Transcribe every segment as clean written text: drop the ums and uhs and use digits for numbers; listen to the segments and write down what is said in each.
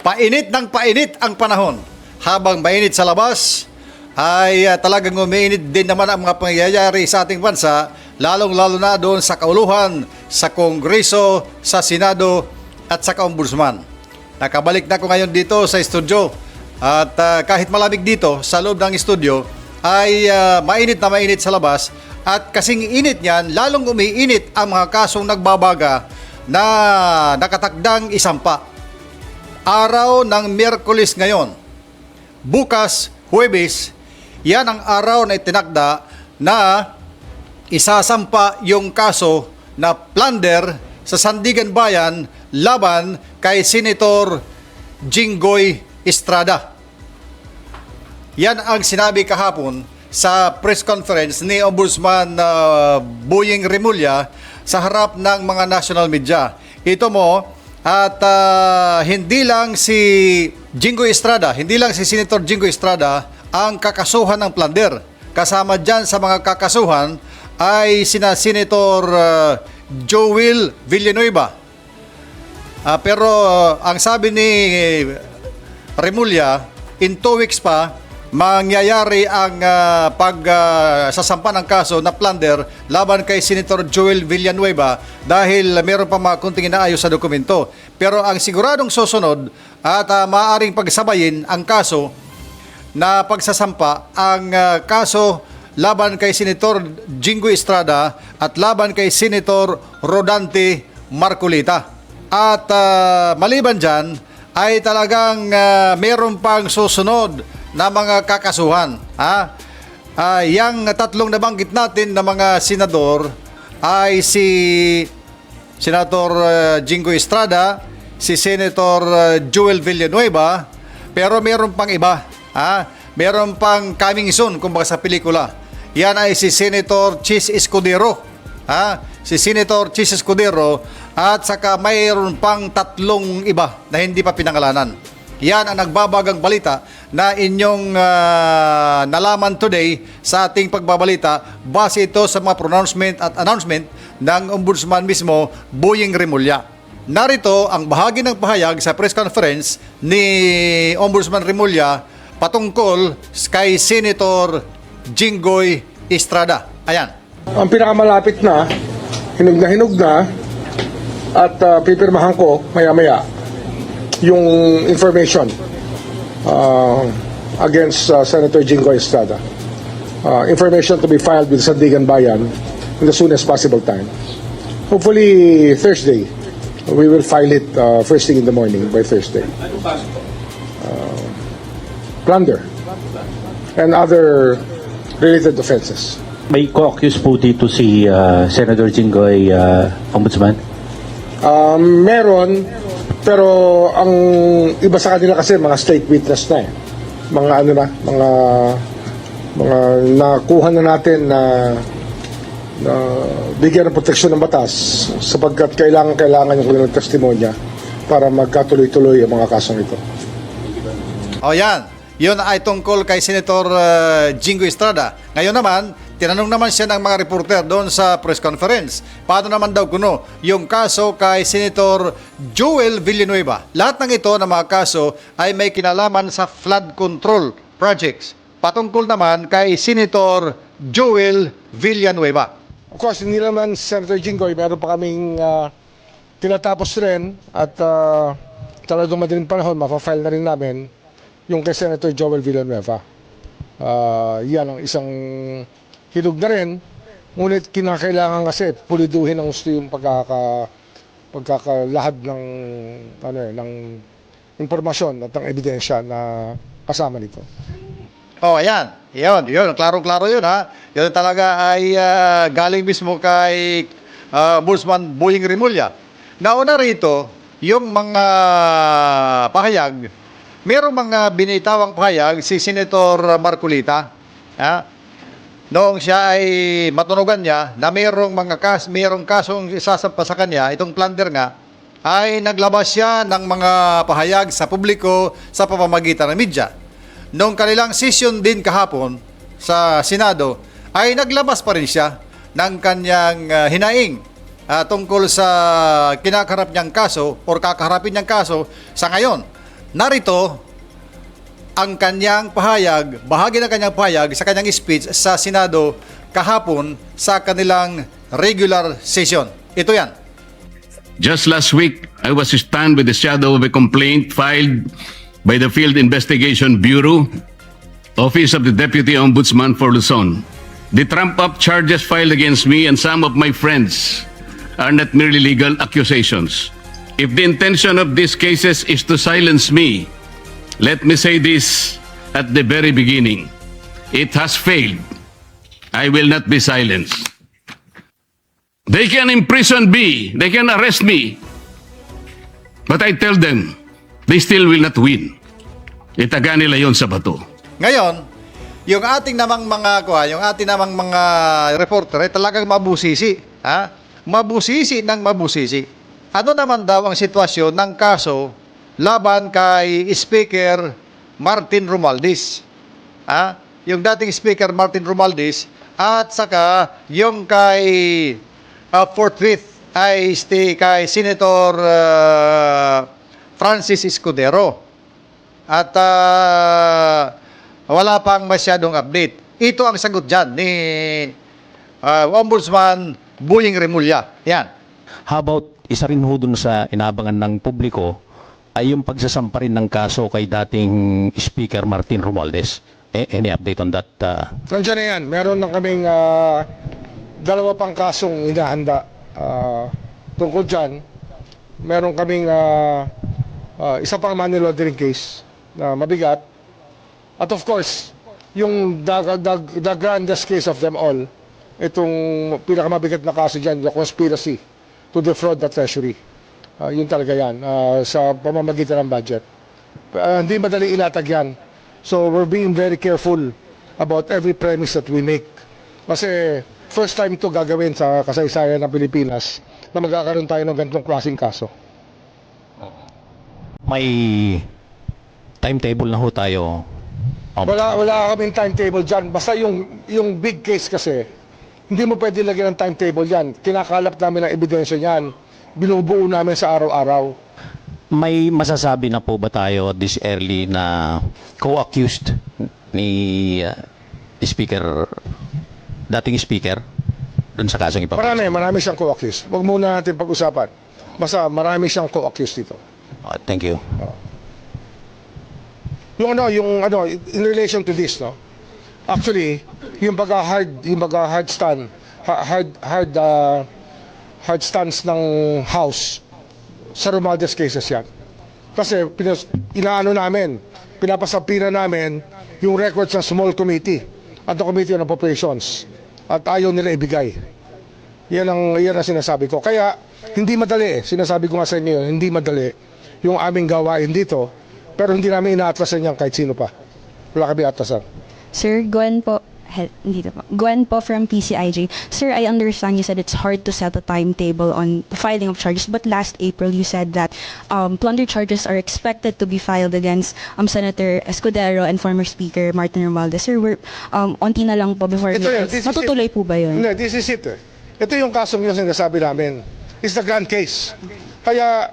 Painit ng painit ang panahon. Habang mainit sa labas, ay talagang umiinit din naman ang mga pangyayari sa ating bansa, lalong-lalo na doon sa kauluhan, sa Kongreso, sa Senado at sa Ombudsman. Nakabalik na ko ngayon dito sa studio at kahit malamig dito sa loob ng studio, ay mainit na mainit sa labas at kasing init niyan, lalong umiinit ang mga kasong nagbabaga na nakatakdang isampa. Araw ng Miyerkules ngayon. Bukas, Huwebes, yan ang araw na itinakda na isasampa yung kaso na plunder sa Sandigan Bayan laban kay Senator Jinggoy Estrada. Yan ang sinabi kahapon sa press conference ni Ombudsman Boying Remulla sa harap ng mga national media. Ito mo, at hindi lang si Jinggoy Estrada, hindi lang si Senator Jinggoy Estrada ang kakasuhan ng plunder. Kasama dyan sa mga kakasuhan ay sina Senator Joel Villanueva. Pero ang sabi ni Remulla, in 2 weeks pa, mangyayari ang pagsasampa ng kaso na plunder laban kay Senator Joel Villanueva dahil meron pa mga kunting inaayos sa dokumento. Pero ang siguradong susunod at maaaring pagsabayin ang kaso na pagsasampa ang kaso laban kay Senator Jinggoy Estrada at laban kay Senator Rodante Marcolita. At maliban dyan ay talagang meron pang susunod na mga kakasuhan. Yang tatlong nabanggit natin na mga senador ay si Senator Jinggoy Estrada, si Senator Joel Villanueva, pero meron pang iba. Meron pang coming soon, kumbaga sa pelikula. Yan ay si Senator Chis Escudero. Si Senator Chis Escudero at saka mayroon pang tatlong iba na hindi pa pinangalanan. Yan ang nagbabagang balita na inyong nalaman today sa ating pagbabalita base ito sa mga pronouncement at announcement ng Ombudsman mismo, Boying Remulla. Narito ang bahagi ng pahayag sa press conference ni Ombudsman Remulla patungkol kay Senator Jinggoy Estrada. Ayan. Ang pinakamalapit na, hinug na at pipirmahan ko maya-maya yung information against Senator Jinggoy Estrada. Information to be filed with Sandigan Bayan in the soonest possible time. Hopefully Thursday. We will file it first thing in the morning by Thursday. Plunder and other related offenses. May co-accused po dito si Senator Jinggoy, Ombudsman? Meron, pero ang iba sa kanila kasi mga state witness na eh. Mga ano na, mga nakuha na natin na bigyan ng proteksyon ng batas sapagkat kailangan yung kanilang testimonya para magkatuloy-tuloy ang mga kasong ito. Yan. Yun ay tungkol kay Senator Jinggoy Estrada. Ngayon naman, tinanong naman siya ng mga reporter doon sa press conference. Paano naman daw kuno yung kaso kay Senator Joel Villanueva? Lahat ng ito na mga kaso ay may kinalaman sa flood control projects. Patungkol naman kay Senator Joel Villanueva. Of course, hindi naman Senator Jinggoy, meron pa kaming tinatapos rin at talagang madaling panahon, mapafile na rin namin yung kay Senator Joel Villanueva. Yan ang isang hilog na rin, ngunit kinakailangan kasi puliduhin ang gusto yung pagkakalahad ng ng impormasyon at ng ebidensya na kasama nito. Ayan. Yun. Klaro-klaro yun, ha. Yun talaga ay galing mismo kay Ombudsman Boying Remulla. Nauna rito, yung mga pahayag, merong mga binitawang pahayag si Senator Marcolita. Noong siya ay matunugan niya na merong kasong isasampa sa kanya, itong plunder nga, ay naglabas siya ng mga pahayag sa publiko sa pamamagitan ng media. Noong kanilang session din kahapon sa Senado, ay naglabas pa rin siya ng kanyang hinaing tungkol sa kinakarap niyang kaso o kakaharapin niyang kaso sa ngayon. narito ang kanyang pahayag, bahagi ng kanyang pahayag sa kanyang speech sa Senado kahapon sa kanilang regular session. Ito yan. Just last week, I was stunned with the shadow of a complaint filed by the Field Investigation Bureau, Office of the Deputy Ombudsman for Luzon. The trump-up charges filed against me and some of my friends are not merely legal accusations. If the intention of these cases is to silence me, let me say this at the very beginning. It has failed. I will not be silenced. They can imprison me. They can arrest me. But I tell them, they still will not win. Itaga nila yon sa bato. Ngayon, yung ating namang mga reporter ay talagang mabusisi, ha? Mabusisi ng mabusisi. Ano naman daw ang sitwasyon ng kaso laban kay Speaker Martin Romualdez? Ha? Yung dating Speaker Martin Romualdez at saka yung kay forthwith ay kay Senator Francis Escudero. At wala pang masyadong update. Ito ang sagot dyan ni Ombudsman Boying Remulla. Yan. How about isa rin ho dun sa inaabangan ng publiko ay yung pagsasampa rin ng kaso kay dating Speaker Martin Romualdez. Any update on that? Nandiyan na yan. Meron na kaming dalawa pang kasong inahanda tungkol dyan. Meron kaming isa pang money laundering case na mabigat. At of course, yung the grandest case of them all, itong pinakamabigat na kaso dyan, the conspiracy to defraud the treasury. Yun talaga yan, sa pamamagitan ng budget. Hindi madali ilatag yan. So we're being very careful about every premise that we make. Kasi first time ito gagawin sa kasaysayan ng Pilipinas na magkakaroon tayo ng ganitong klaseng kaso. May timetable na ho tayo. Wala kaming timetable dyan. Basta yung big case kasi, hindi mo pwede lagyan ng timetable yan. Kinakalap namin ng ebidensya yan. Binubuo namin sa araw-araw. May masasabi na po ba tayo this early na co-accused ni dating speaker dun sa kasong ipapasok? Marami siyang co-accused. Huwag muna natin pag-usapan. Basta marami siyang co-accused dito. Thank you. In relation to this, no? Actually, yung hard stance ng House sa Romualdez cases yan. Kasi pinapasampina namin yung records ng small committee at the Committee on Appropriations at ayaw nila ibigay. Yan ang sinasabi ko. Kaya hindi madali sinasabi ko nga sa inyo, hindi madali yung aming gawain dito, pero hindi namin inaatlasan yan kahit sino pa. Wala kami atasan. Sir, Gwen po. Dito po. Gwen po from PCIJ. Sir, I understand you said it's hard to set a timetable on the filing of charges, but last April you said that plunder charges are expected to be filed against Senator Escudero and former Speaker Martin Romualdez. Sir, onti na lang po before matutuloy po ba yun? No, this is it. Ito yung kasong yung sinasabi namin. It's the grand case. Kaya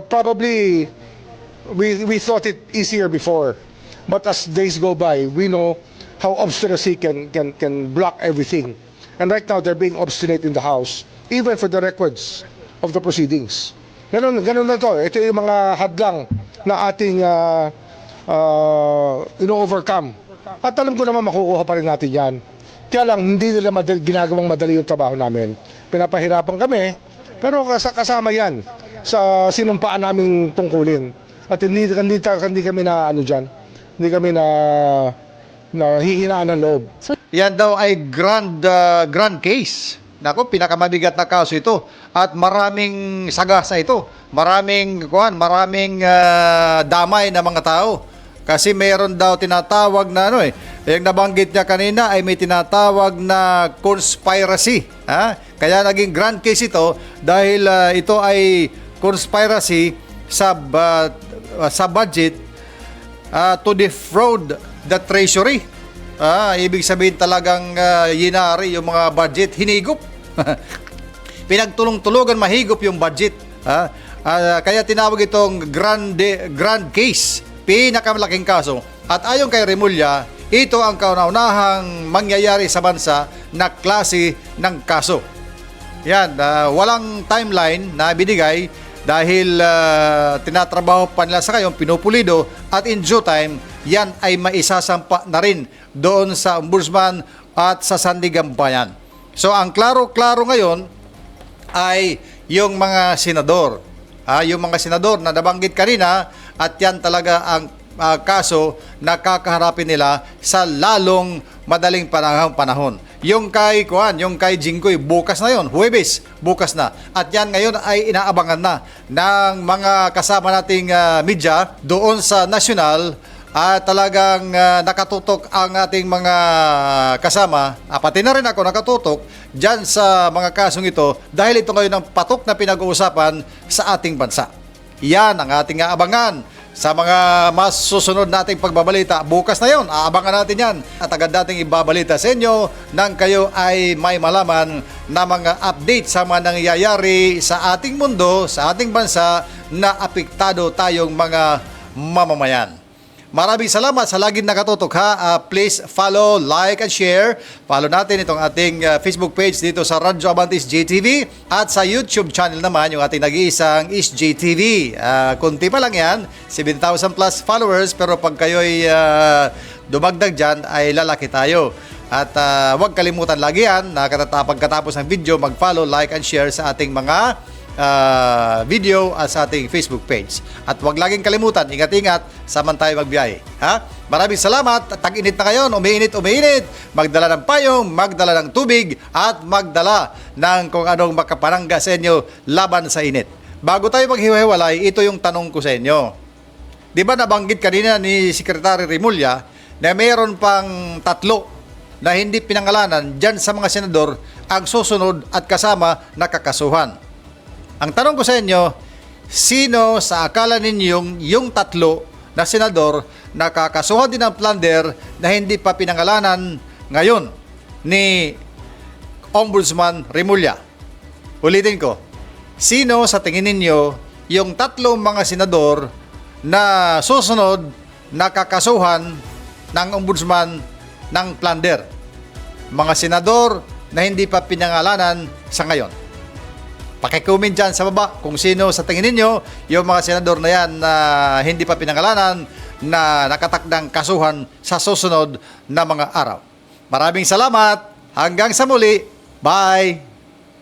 probably we thought it easier before. But as days go by, we know how obstinacy can block everything. And right now, they're being obstinate in the House, even for the records of the proceedings. Ganun na to. Ito yung mga hadlang na ating ino-overcome. At alam ko naman makukuha pa rin natin yan. Kaya lang, hindi nila ginagawang madali yung trabaho namin. Pinapahirapan kami, pero kasama yan sa sinumpaan naming tungkulin. At hindi kami na dyan. Hindi kami na hihinaan ng loob. Yan daw ay grand case. Nako, pinakamabigat na kaso ito at maraming sagasa ito. Maraming damay na mga tao. Kasi mayroon daw tinatawag na yung nabanggit niya kanina ay may tinatawag na conspiracy. Kaya naging grand case ito dahil ito ay conspiracy sa budget to defraud the treasury. Ibig sabihin talagang yinari yung mga budget, hinigop. Pinagtulong-tulugan mahigop yung budget. Kaya tinawag itong grand case, pinakamalaking kaso. At ayon kay Remulla, ito ang kauna-unahang mangyayari sa bansa na klase ng kaso. Yan, walang timeline na binigay dahil tinatrabaho pa nila sa ngayon, pinupulido, at in due time, yan ay maisasampa na rin doon sa Ombudsman at sa Sandigan Bayan. So ang klaro-klaro ngayon ay yung mga senador. Yung mga senador na nabanggit kanina, at yan talaga ang kaso na kakaharapin nila sa lalong madaling panahon. Yung kay Jinggoy, bukas na yon, Huwebes, bukas na. At yan ngayon ay inaabangan na ng mga kasama nating media doon sa national. Talagang nakatutok ang ating mga kasama, pati na rin ako nakatutok dyan sa mga kasong ito dahil ito ngayon ang patok na pinag-uusapan sa ating bansa. Yan ang ating aabangan sa mga mas susunod nating pagbabalita. Bukas na yon, aabangan natin yan at agad nating ibabalita sa inyo nang kayo ay may malaman na mga update sa mga nangyayari sa ating mundo, sa ating bansa na apektado tayong mga mamamayan. Maraming salamat sa laging nakatutok ha. Please follow, like, and share. Follow natin itong ating Facebook page dito sa Radyo Avantis JTV at sa YouTube channel naman yung ating nag-iisang Is JTV. Kunti pa lang yan, 7,000 plus followers, pero pag kayo'y dumagdag dyan ay lalaki tayo. At huwag kalimutan lagi yan na pagkatapos ng video, mag-follow, like, and share sa ating mga video sa ating Facebook page. At huwag laging kalimutan, ingat-ingat, saman tayo magbiyahe. Maraming salamat. Tag-init na ngayon, umiinit. Magdala ng payong, magdala ng tubig, at magdala ng kung anong makapanangga sa inyo laban sa init. Bago tayo maghiwa-hiwalay, ito yung tanong ko sa inyo. Di ba nabanggit kanina ni Secretary Remulla na mayroon pang 3 na hindi pinangalanan dyan sa mga senador ang susunod at kasama na kakasuhan. Ang tanong ko sa inyo, sino sa akala ninyong yung 3 na senador na kakasuhan din ng plunder na hindi pa pinangalanan ngayon ni Ombudsman Remulla? Ulitin ko, sino sa tingin ninyo yung 3 mga senador na susunod na kakasuhan ng Ombudsman ng plunder? Mga senador na hindi pa pinangalanan sa ngayon. Paki-comment dyan sa baba kung sino sa tingin ninyo yung mga senador na yan na hindi pa pinangalanan na nakatakdang kasuhan sa susunod na mga araw. Maraming salamat. Hanggang sa muli. Bye!